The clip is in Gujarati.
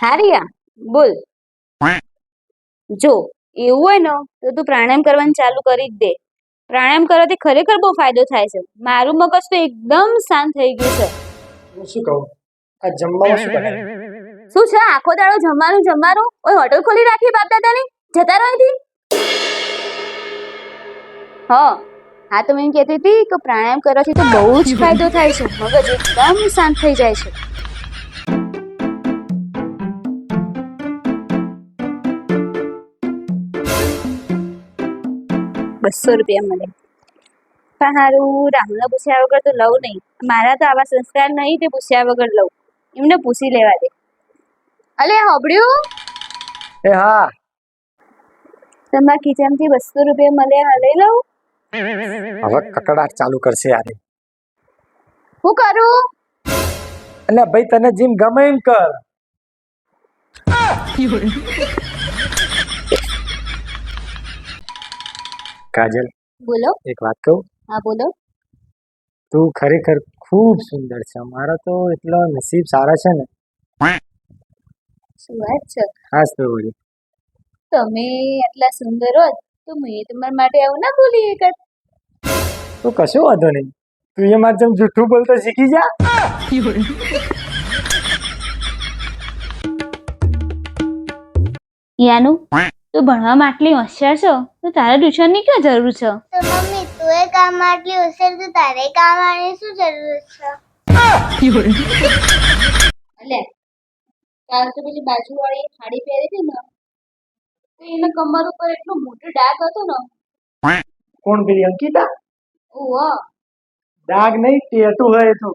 હારિયા બોલ. જો એવું હોય ને તો તું પ્રાણાયામ કરવાનું ચાલુ કરી જ દે. પ્રાણાયામ કરવાથી ખરેખર બહુ ફાયદો થાય છે. મારું મગજ તો એકદમ શાંત થઈ ગયું છે. હું શું કહું, આ જમવામાં શું બનાવ્યું? શું છે આખો દાડો જમવાનું જમવાનું? ઓય હોટલ ખોલી રાખી બાપ દાદાની, જતા રહો અહીંથી. હા તો મેં કહેતી હતી કે પ્રાણાયામ કરવાથી તો બહુ જ ફાયદો થાય છે. મગજ એકદમ શાંત થઈ જાય છે. 200 રૂપિયા મળે. પણ હારું રાહુલને પૂછ્યા વગર તો લઉં નહીં. મારા તો આવા સંસ્કાર નહીં તે પૂછ્યા વગર લઉં. એમને પૂછી લેવા દે. અલે હોબળ્યું? એ હા, તમારા ખીચામાંથી 200 રૂપિયા મળે, હા લઈ લઉં? હવે કકડાટ ચાલુ કરશે યાર. હું કરું? એટલે ભાઈ તને જેમ ગમે એમ કર. કાજલ, બોલો. એક વાત કહું? હા બોલો. તું ખરેખર ખૂબ સુંદર છે. મારા તો એટલા નસીબ સારા છે ને. શું વાત છે? ખાસ તો બોલી. તમે આટલા સુંદર હોત તો મેં તમારા માટે આવું ના બોલી એકત. તો કશો વાંધો નહીં, તું એ મારે જેમ જૂઠું બોલતો શીખી જા. યાનું તું ભણવામાં આટલી હોશિયાર છો તો તારે ટ્યુશનની ક્યાં જરૂર છે? તો મમ્મી તું એ કામ આટલી હોશિયાર તો તારે કામ આની શું જરૂર છે? એટલે કાલ તો પેલી બાજુવાળી સાડી પહેરી હતી ને તો એના કમર ઉપર એટલો મોટો ડાઘ હતો ને. કોણ પેલી અંકિતા? ઓહો. દાગ નહીં, ટેટુ હે તો.